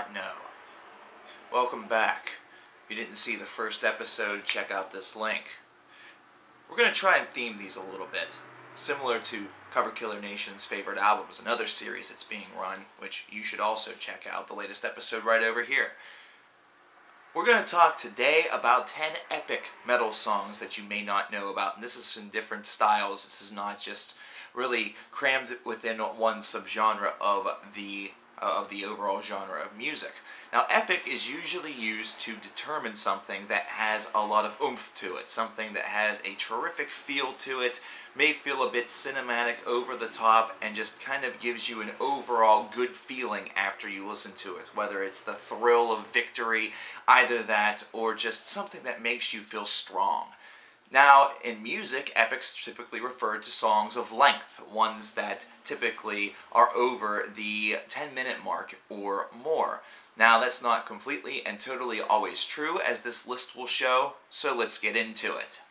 not know. Welcome back. If you didn't see the first episode, check out this link. We're going to try and theme these a little bit, similar to Cover Killer Nation's favorite albums, another series that's being run, which you should also check out, the latest episode right over here. We're going to talk today about 10 epic metal songs that you may not know about, and this is in different styles. This is not just really crammed within one subgenre of the overall genre of music. Now, epic is usually used to determine something that has a lot of oomph to it, something that has a terrific feel to it, may feel a bit cinematic, over the top, and just kind of gives you an overall good feeling after you listen to it, whether it's the thrill of victory, either that, or just something that makes you feel strong. Now, in music, epics typically refer to songs of length, ones that typically are over the 10-minute mark or more. Now, that's not completely and totally always true, as this list will show, so let's get into it.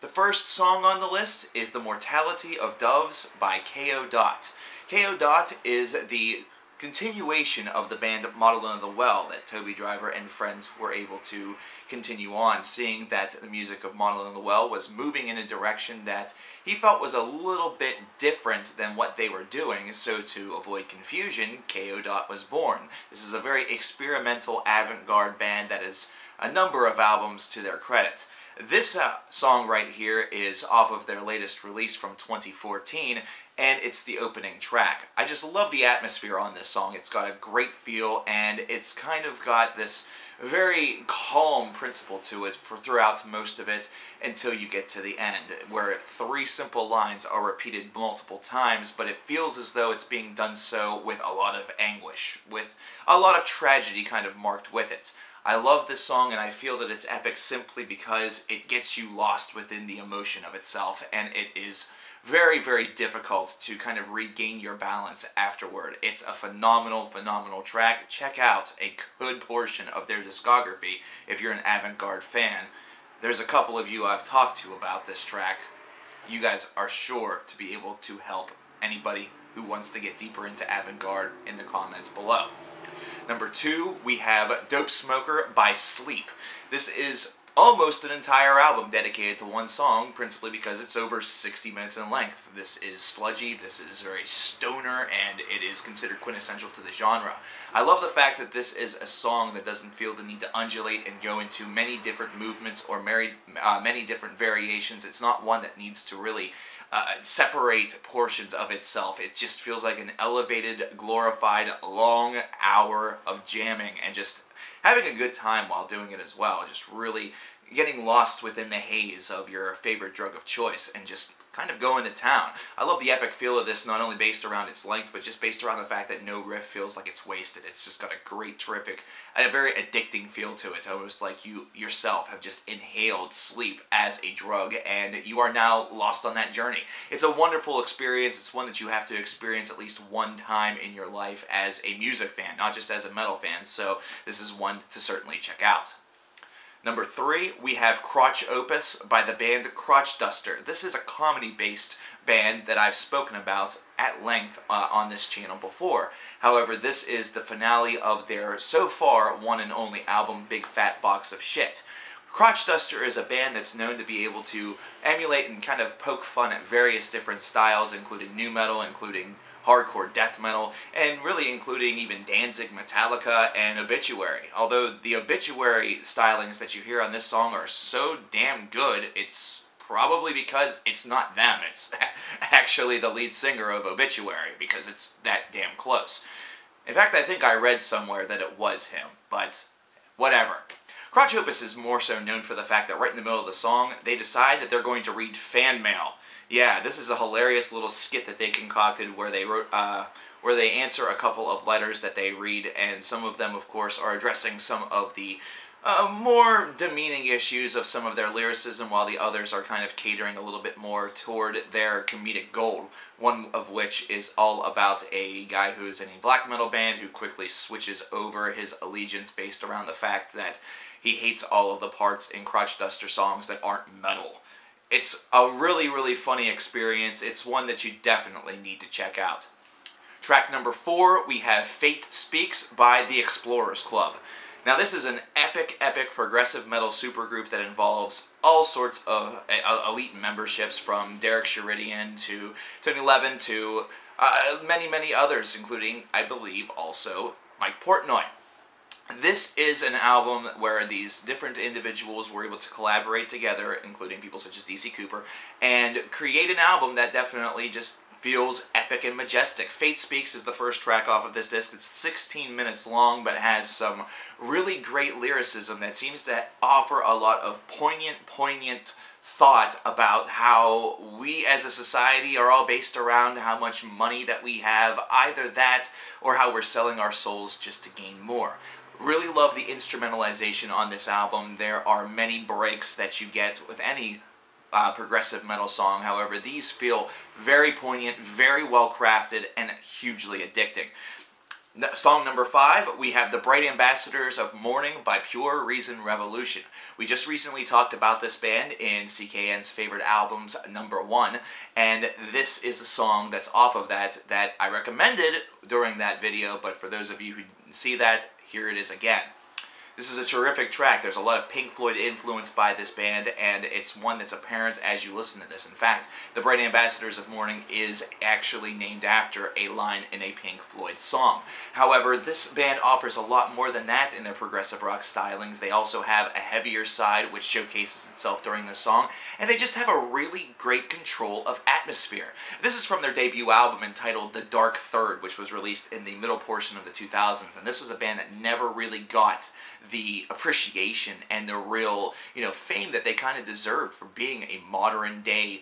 The first song on the list is The Mortality of Doves by KODOT. KODOT is the continuation of the band Model in the Well that Toby Driver and friends were able to continue on, seeing that the music of Model in the Well was moving in a direction that he felt was a little bit different than what they were doing, so to avoid confusion, KODOT was born. This is a very experimental avant-garde band that has a number of albums to their credit. This song right here is off of their latest release from 2014, and it's the opening track. I just love the atmosphere on this song. It's got a great feel, and it's kind of got this very calm principle to it throughout most of it until you get to the end, where three simple lines are repeated multiple times, but it feels as though it's being done so with a lot of anguish, with a lot of tragedy kind of marked with it. I love this song, and I feel that it's epic simply because it gets you lost within the emotion of itself, and it is very, very difficult to kind of regain your balance afterward. It's a phenomenal, phenomenal track. Check out a good portion of their discography if you're an avant-garde fan. There's a couple of you I've talked to about this track. You guys are sure to be able to help anybody who wants to get deeper into avant-garde in the comments below. Number 2, we have Dope Smoker by Sleep. This is almost an entire album dedicated to one song, principally because it's over 60 minutes in length. This is sludgy, this is very stoner, and it is considered quintessential to the genre. I love the fact that this is a song that doesn't feel the need to undulate and go into many different movements or many different variations. It's not one that needs to really separate portions of itself. It just feels like an elevated, glorified, long hour of jamming and just having a good time while doing it as well. Just really getting lost within the haze of your favorite drug of choice and just kind of going to town. I love the epic feel of this, not only based around its length, but just based around the fact that no riff feels like it's wasted. It's just got a great, terrific, and a very addicting feel to it, almost like you yourself have just inhaled sleep as a drug, and you are now lost on that journey. It's a wonderful experience. It's one that you have to experience at least one time in your life as a music fan, not just as a metal fan, so this is one to certainly check out. Number 3, we have Crotch Opus by the band Crotch Duster. This is a comedy-based band that I've spoken about at length on this channel before. However, this is the finale of their, so far, one and only album, Big Fat Box of Shit. Crotch Duster is a band that's known to be able to emulate and kind of poke fun at various different styles, including nu metal, including hardcore death metal, and really including even Danzig, Metallica, and Obituary. Although the Obituary stylings that you hear on this song are so damn good, it's probably because it's not them. It's actually the lead singer of Obituary, because it's that damn close. In fact, I think I read somewhere that it was him, but whatever. Crotch Opus is more so known for the fact that right in the middle of the song, they decide that they're going to read fan mail. Yeah, this is a hilarious little skit that they concocted where they wrote, where they answer a couple of letters that they read, and some of them, of course, are addressing some of the more demeaning issues of some of their lyricism, while the others are kind of catering a little bit more toward their comedic goal, one of which is all about a guy who's in a black metal band who quickly switches over his allegiance based around the fact that he hates all of the parts in Crotch Duster songs that aren't metal. It's a really, really funny experience. It's one that you definitely need to check out. Track number 4, we have Fatespeaks by the Explorers Club. Now this is an epic progressive metal supergroup that involves all sorts of elite memberships, from Derek Sheridan to Tony Levin to many others, including, I believe, also Mike Portnoy. This is an album where these different individuals were able to collaborate together, including people such as DC Cooper, and create an album that definitely just feels epic and majestic. Fatespeaks is the first track off of this disc. It's 16 minutes long, but has some really great lyricism that seems to offer a lot of poignant thought about how we as a society are all based around how much money that we have, either that or how we're selling our souls just to gain more. Really love the instrumentalization on this album. There are many breaks that you get with any progressive metal song. However, these feel very poignant, very well crafted, and hugely addicting. Song number 5, we have The Bright Ambassadors of Morning by Pure Reason Revolution. We just recently talked about this band in CKN's Favorite Albums number 1, and this is a song that's off of that I recommended during that video, but for those of you who didn't see that, here it is again. This is a terrific track. There's a lot of Pink Floyd influence by this band, and it's one that's apparent as you listen to this. In fact, The Bright Ambassadors of Morning is actually named after a line in a Pink Floyd song. However, this band offers a lot more than that in their progressive rock stylings. They also have a heavier side, which showcases itself during this song, and they just have a really great control of atmosphere. This is from their debut album entitled The Dark Third, which was released in the middle portion of the 2000s, and this was a band that never really got the appreciation and the real, fame that they kind of deserved for being a modern day,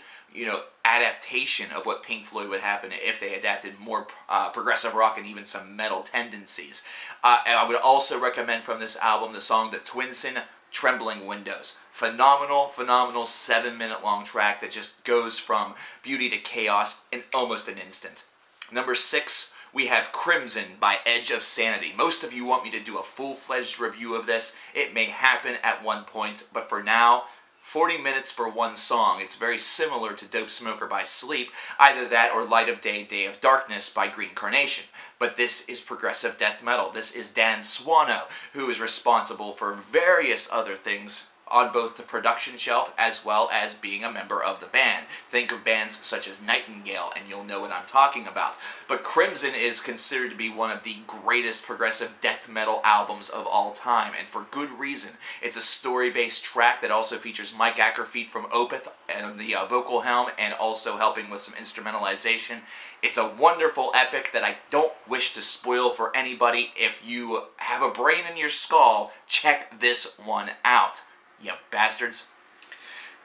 adaptation of what Pink Floyd would happen if they adapted more progressive rock and even some metal tendencies. And I would also recommend from this album the song The Twinsen, Trembling Windows. Phenomenal 7-minute long track that just goes from beauty to chaos in almost an instant. Number 6, we have Crimson by Edge of Sanity. Most of you want me to do a full-fledged review of this. It may happen at one point, but for now, 40 minutes for one song. It's very similar to Dope Smoker by Sleep, either that or Light of Day, Day of Darkness by Green Carnation. But this is progressive death metal. This is Dan Swano, who is responsible for various other things on both the production shelf as well as being a member of the band. Think of bands such as Nightingale and you'll know what I'm talking about. But Crimson is considered to be one of the greatest progressive death metal albums of all time, and for good reason. It's a story-based track that also features Mike Ackerfeet from Opeth and the vocal helm, and also helping with some instrumentalization. It's a wonderful epic that I don't wish to spoil for anybody. If you have a brain in your skull, check this one out. You bastards.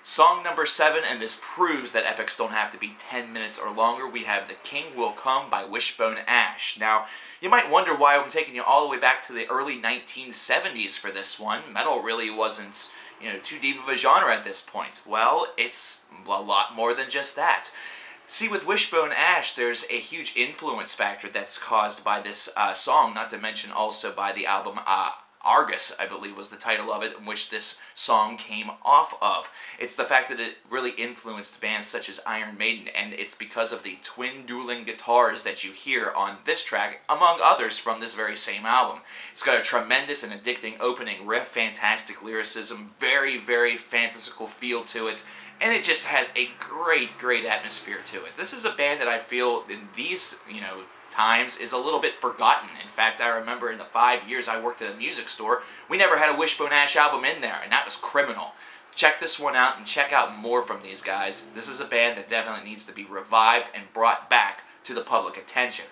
Song number 7, and this proves that epics don't have to be 10 minutes or longer. We have The King Will Come by Wishbone Ash. Now, you might wonder why I'm taking you all the way back to the early 1970s for this one. Metal really wasn't, too deep of a genre at this point. Well, it's a lot more than just that. See, with Wishbone Ash, there's a huge influence factor that's caused by this song, not to mention also by the album Argus, I believe was the title of it, in which this song came off of. It's the fact that it really influenced bands such as Iron Maiden, and it's because of the twin dueling guitars that you hear on this track, among others from this very same album. It's got a tremendous and addicting opening riff, fantastic lyricism, very fantastical feel to it, and it just has a great atmosphere to it. This is a band that I feel in these, times is a little bit forgotten. In fact, I remember in the 5 years I worked at a music store, we never had a Wishbone Ash album in there, and that was criminal. Check this one out and check out more from these guys. This is a band that definitely needs to be revived and brought back to the public attention.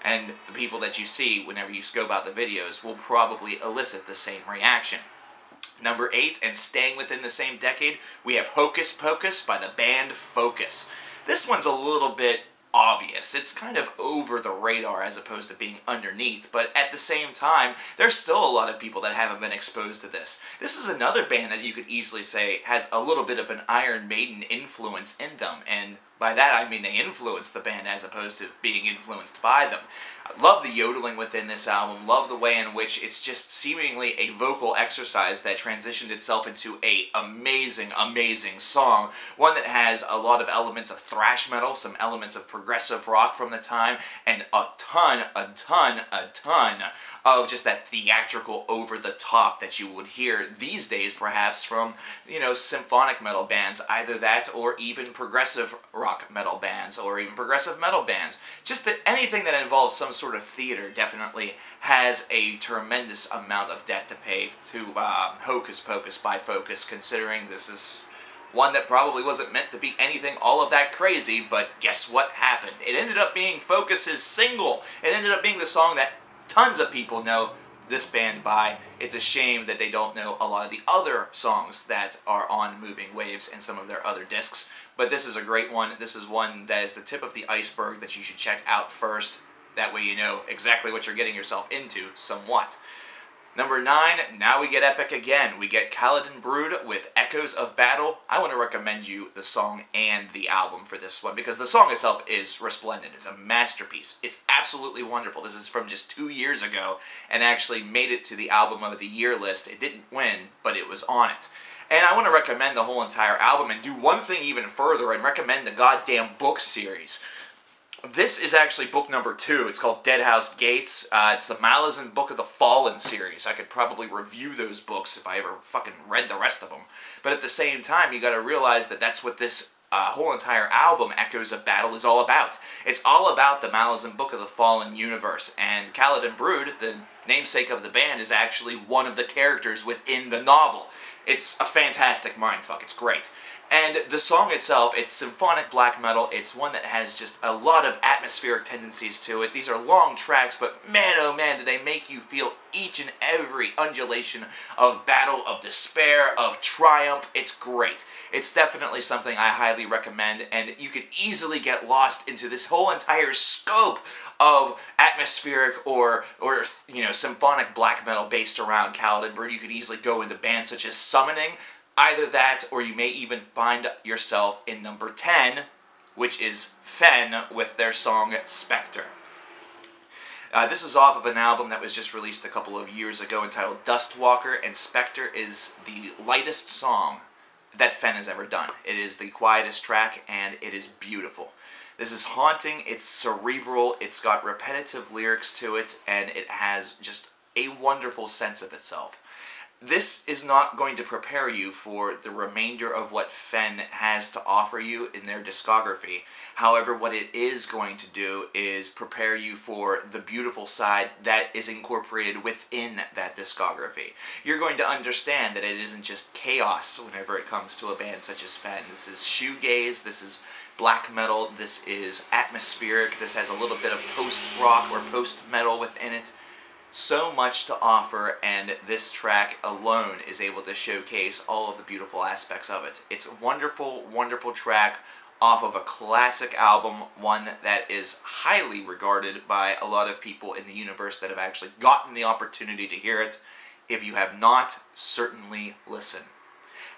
And the people that you see whenever you scope out the videos will probably elicit the same reaction. Number 8, and staying within the same decade, we have Hocus Pocus by the band Focus. This one's a little bit obvious. It's kind of over the radar as opposed to being underneath, but at the same time, there's still a lot of people that haven't been exposed to this. This is another band that you could easily say has a little bit of an Iron Maiden influence in them, and By that I mean they influenced the band as opposed to being influenced by them. I love the yodeling within this album, love the way in which it's just seemingly a vocal exercise that transitioned itself into a amazing, amazing song. One that has a lot of elements of thrash metal, some elements of progressive rock from the time, and a ton of just that theatrical over-the-top that you would hear these days perhaps from, you know, symphonic metal bands, either that or even progressive rock metal bands, or even progressive metal bands. Just that anything that involves some sort of theater definitely has a tremendous amount of debt to pay to Hocus Pocus by Focus, considering this is one that probably wasn't meant to be anything all of that crazy, but guess what happened? It ended up being Focus's single. It ended up being the song that tons of people know this band by. It's a shame that they don't know a lot of the other songs that are on Moving Waves and some of their other discs, but this is a great one. This is one that is the tip of the iceberg that you should check out first. That way you know exactly what you're getting yourself into, somewhat. Number 9, now we get epic again. We get Caledon Brood with Echoes of Battle. I want to recommend you the song and the album for this one, because the song itself is resplendent. It's a masterpiece. It's absolutely wonderful. This is from just 2 years ago, and actually made it to the Album of the Year list. It didn't win, but it was on it. And I want to recommend the whole entire album, and do one thing even further, and recommend the goddamn book series. This is actually book number 2. It's called Deadhouse Gates. It's the Malazan Book of the Fallen series. I could probably review those books if I ever fucking read the rest of them. But at the same time, you gotta realize that that's what this whole entire album, Echoes of Battle, is all about. It's all about the Malazan Book of the Fallen universe, and Caledon Brood, the namesake of the band, is actually one of the characters within the novel. It's a fantastic mindfuck. It's great. And the song itself, it's symphonic black metal. It's one that has just a lot of atmospheric tendencies to it. These are long tracks, but man, oh man, do they make you feel each and every undulation of battle, of despair, of triumph. It's great. It's definitely something I highly recommend, and you could easily get lost into this whole entire scope of atmospheric or you know, symphonic black metal based around Caledon Brood. You could easily go into bands such as Summoning. Either that, or you may even find yourself in number 10, which is Fen with their song Spectre. This is off of an album that was just released a couple of years ago entitled Dustwalker, and Spectre is the lightest song that Fen has ever done. It is the quietest track, and it is beautiful. This is haunting, it's cerebral, it's got repetitive lyrics to it, and it has just a wonderful sense of itself. This is not going to prepare you for the remainder of what Fen has to offer you in their discography. However, what it is going to do is prepare you for the beautiful side that is incorporated within that discography. You're going to understand that it isn't just chaos whenever it comes to a band such as Fen. This is shoegaze, this is black metal, this is atmospheric, this has a little bit of post-rock or post-metal within it. So much to offer, and this track alone is able to showcase all of the beautiful aspects of it. It's a wonderful, wonderful track off of a classic album, one that is highly regarded by a lot of people in the universe that have actually gotten the opportunity to hear it. If you have not, certainly listen.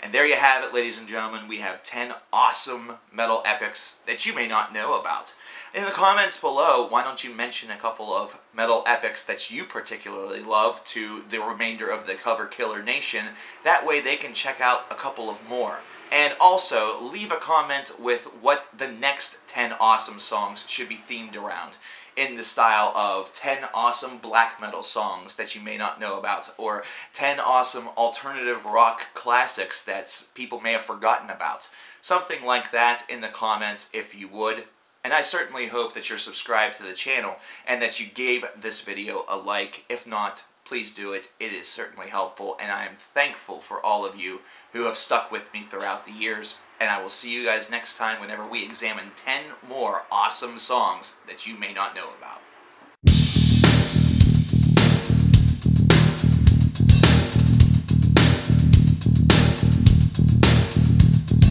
And there you have it, ladies and gentlemen. We have 10 awesome metal epics that you may not know about. In the comments below, why don't you mention a couple of metal epics that you particularly love to the remainder of the Cover Killer Nation. That way they can check out a couple of more. And also, leave a comment with what the next 10 awesome songs should be themed around, in the style of 10 awesome black metal songs that you may not know about, or 10 awesome alternative rock classics that people may have forgotten about. Something like that in the comments if you would. And I certainly hope that you're subscribed to the channel and that you gave this video a like. If not, please do it. It is certainly helpful, and I am thankful for all of you who have stuck with me throughout the years. And I will see you guys next time whenever we examine 10 more awesome songs that you may not know about.